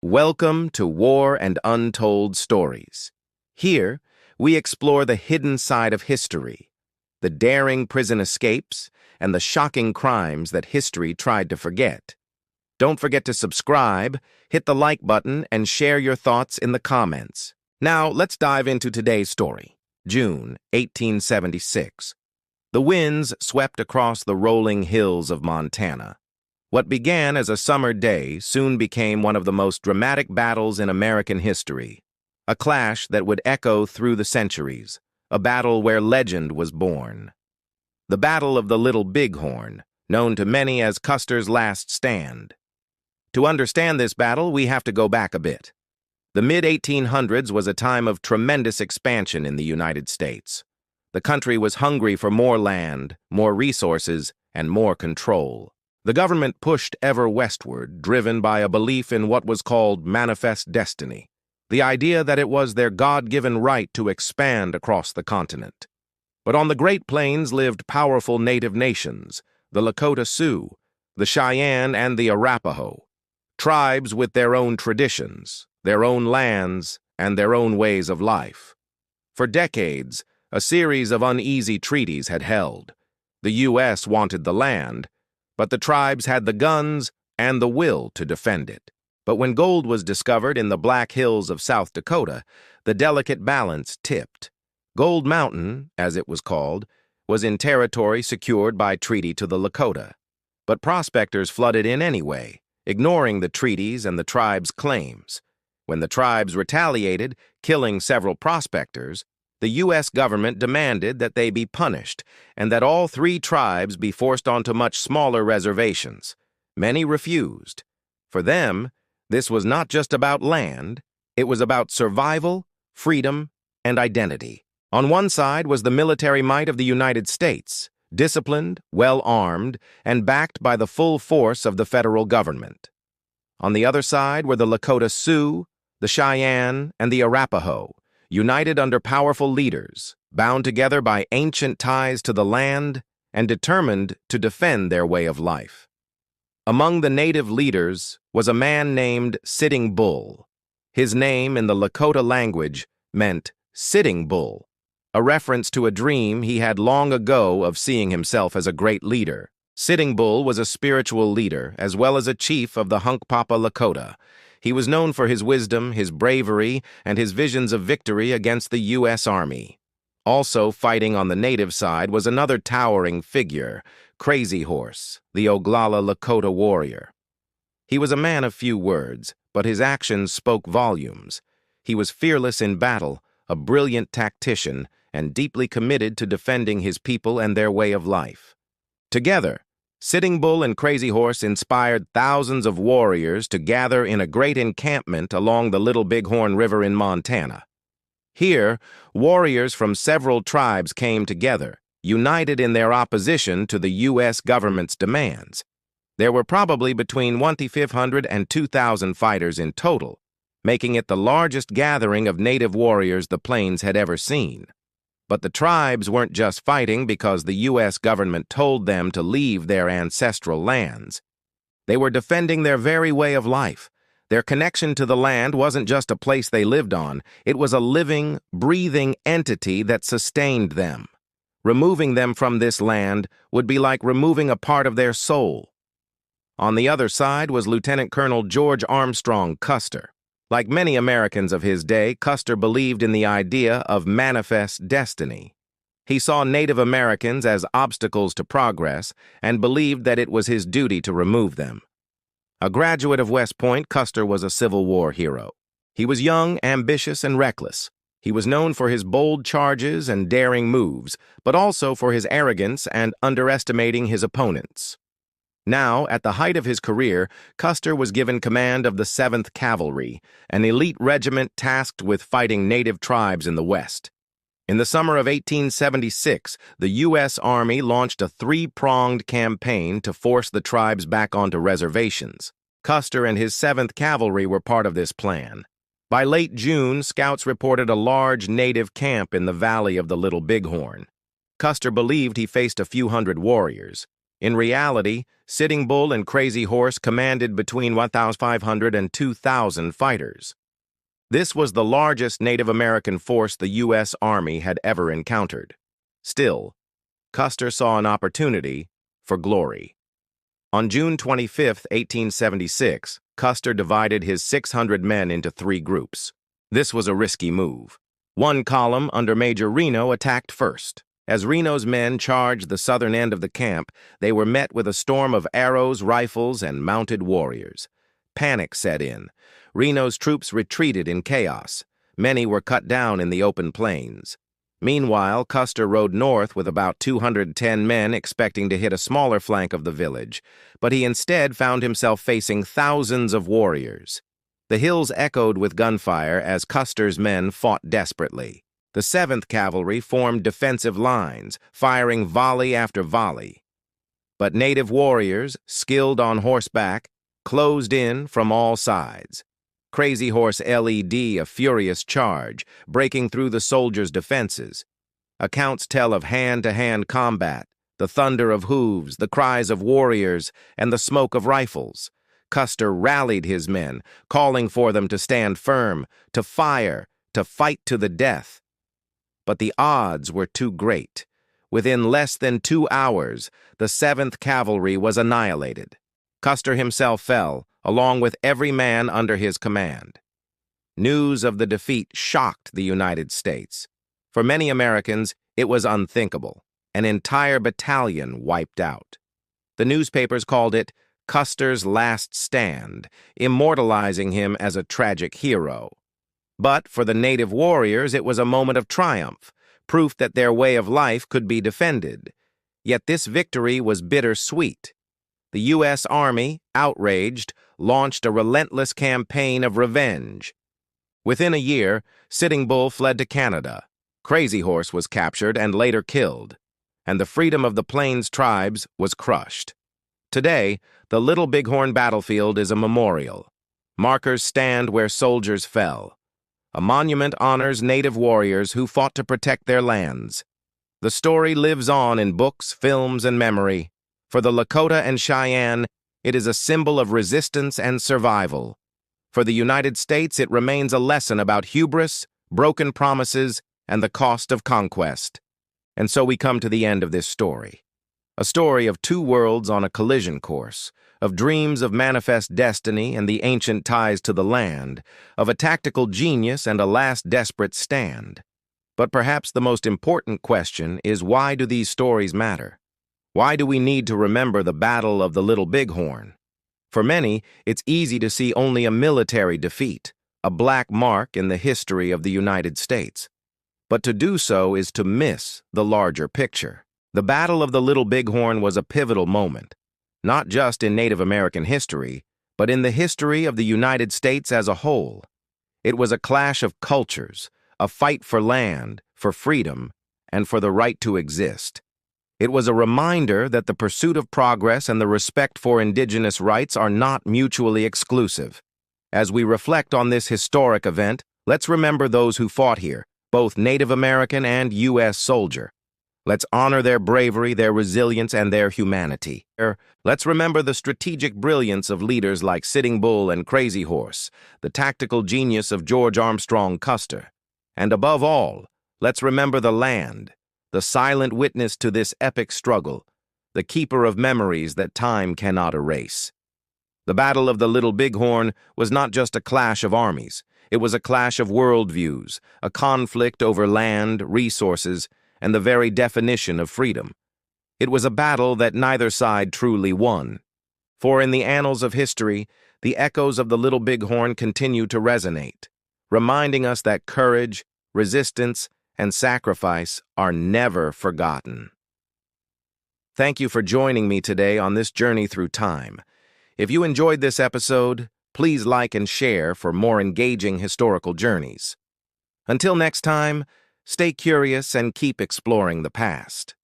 Welcome to War and Untold Stories. Here, we explore the hidden side of history, the daring prison escapes, and the shocking crimes that history tried to forget. Don't forget to subscribe, hit the like button, and share your thoughts in the comments. Now, let's dive into today's story. June 1876. The winds swept across the rolling hills of Montana. What began as a summer day soon became one of the most dramatic battles in American history. A clash that would echo through the centuries, a battle where legend was born. The Battle of the Little Bighorn, known to many as Custer's Last Stand. To understand this battle, we have to go back a bit. The mid-1800s was a time of tremendous expansion in the United States. The country was hungry for more land, more resources, and more control. The government pushed ever westward, driven by a belief in what was called manifest destiny, the idea that it was their God-given right to expand across the continent. But on the Great Plains lived powerful native nations, the Lakota Sioux, the Cheyenne, and the Arapaho, tribes with their own traditions, their own lands, and their own ways of life. For decades, a series of uneasy treaties had held. The U.S. wanted the land, but the tribes had the guns and the will to defend it. But when gold was discovered in the Black Hills of South Dakota, the delicate balance tipped. Gold Mountain, as it was called, was in territory secured by treaty to the Lakota. But prospectors flooded in anyway, ignoring the treaties and the tribes' claims. When the tribes retaliated, killing several prospectors, the U.S. government demanded that they be punished and that all three tribes be forced onto much smaller reservations. Many refused. For them, this was not just about land, it was about survival, freedom, and identity. On one side was the military might of the United States, disciplined, well-armed, and backed by the full force of the federal government. On the other side were the Lakota Sioux, the Cheyenne, and the Arapaho, united under powerful leaders, bound together by ancient ties to the land, and determined to defend their way of life. Among the native leaders was a man named Sitting Bull. His name in the Lakota language meant Sitting Bull, a reference to a dream he had long ago of seeing himself as a great leader. Sitting Bull was a spiritual leader, as well as a chief of the Hunkpapa Lakota. He was known for his wisdom, his bravery, and his visions of victory against the U.S. Army. Also fighting on the native side was another towering figure, Crazy Horse, the Oglala Lakota warrior. He was a man of few words, but his actions spoke volumes. He was fearless in battle, a brilliant tactician, and deeply committed to defending his people and their way of life. Together, Sitting Bull and Crazy Horse inspired thousands of warriors to gather in a great encampment along the Little Bighorn River in Montana. Here, warriors from several tribes came together, united in their opposition to the U.S. government's demands. There were probably between 1,500 and 2,000 fighters in total, making it the largest gathering of native warriors the Plains had ever seen. But the tribes weren't just fighting because the U.S. government told them to leave their ancestral lands. They were defending their very way of life. Their connection to the land wasn't just a place they lived on. It was a living, breathing entity that sustained them. Removing them from this land would be like removing a part of their soul. On the other side was Lieutenant Colonel George Armstrong Custer. Like many Americans of his day, Custer believed in the idea of manifest destiny. He saw Native Americans as obstacles to progress and believed that it was his duty to remove them. A graduate of West Point, Custer was a Civil War hero. He was young, ambitious, and reckless. He was known for his bold charges and daring moves, but also for his arrogance and underestimating his opponents. Now, at the height of his career, Custer was given command of the 7th Cavalry, an elite regiment tasked with fighting native tribes in the West. In the summer of 1876, the U.S. Army launched a three-pronged campaign to force the tribes back onto reservations. Custer and his 7th Cavalry were part of this plan. By late June, scouts reported a large native camp in the valley of the Little Bighorn. Custer believed he faced a few hundred warriors. In reality, Sitting Bull and Crazy Horse commanded between 1,500 and 2,000 fighters. This was the largest Native American force the U.S. Army had ever encountered. Still, Custer saw an opportunity for glory. On June 25, 1876, Custer divided his 600 men into 3 groups. This was a risky move. One column under Major Reno attacked first. As Reno's men charged the southern end of the camp, they were met with a storm of arrows, rifles, and mounted warriors. Panic set in. Reno's troops retreated in chaos. Many were cut down in the open plains. Meanwhile, Custer rode north with about 210 men expecting to hit a smaller flank of the village, but he instead found himself facing thousands of warriors. The hills echoed with gunfire as Custer's men fought desperately. The 7th Cavalry formed defensive lines, firing volley after volley. But native warriors, skilled on horseback, closed in from all sides. Crazy Horse led a furious charge, breaking through the soldiers' defenses. Accounts tell of hand-to-hand combat, the thunder of hooves, the cries of warriors, and the smoke of rifles. Custer rallied his men, calling for them to stand firm, to fire, to fight to the death. But the odds were too great. Within less than 2 hours, the 7th Cavalry was annihilated. Custer himself fell, along with every man under his command. News of the defeat shocked the United States. For many Americans, it was unthinkable. An entire battalion wiped out. The newspapers called it Custer's Last Stand, immortalizing him as a tragic hero. But for the native warriors, it was a moment of triumph, proof that their way of life could be defended. Yet this victory was bittersweet. The U.S. Army, outraged, launched a relentless campaign of revenge. Within a year, Sitting Bull fled to Canada. Crazy Horse was captured and later killed, and the freedom of the Plains tribes was crushed. Today, the Little Bighorn battlefield is a memorial. Markers stand where soldiers fell. A monument honors native warriors who fought to protect their lands. The story lives on in books, films, and memory. For the Lakota and Cheyenne, it is a symbol of resistance and survival. For the United States, it remains a lesson about hubris, broken promises, and the cost of conquest. And so we come to the end of this story. A story of 2 worlds on a collision course, of dreams of manifest destiny and the ancient ties to the land, of a tactical genius and a last desperate stand. But perhaps the most important question is, why do these stories matter? Why do we need to remember the Battle of the Little Bighorn? For many, it's easy to see only a military defeat, a black mark in the history of the United States. But to do so is to miss the larger picture. The Battle of the Little Bighorn was a pivotal moment, not just in Native American history, but in the history of the United States as a whole. It was a clash of cultures, a fight for land, for freedom, and for the right to exist. It was a reminder that the pursuit of progress and the respect for indigenous rights are not mutually exclusive. As we reflect on this historic event, let's remember those who fought here, both Native American and U.S. soldier. Let's honor their bravery, their resilience, and their humanity. Let's remember the strategic brilliance of leaders like Sitting Bull and Crazy Horse, the tactical genius of George Armstrong Custer. And above all, let's remember the land, the silent witness to this epic struggle, the keeper of memories that time cannot erase. The Battle of the Little Bighorn was not just a clash of armies. It was a clash of worldviews, a conflict over land, resources, and the very definition of freedom. It was a battle that neither side truly won. For in the annals of history, the echoes of the Little Bighorn continue to resonate, reminding us that courage, resistance, and sacrifice are never forgotten. Thank you for joining me today on this journey through time. If you enjoyed this episode, please like and share for more engaging historical journeys. Until next time, stay curious and keep exploring the past.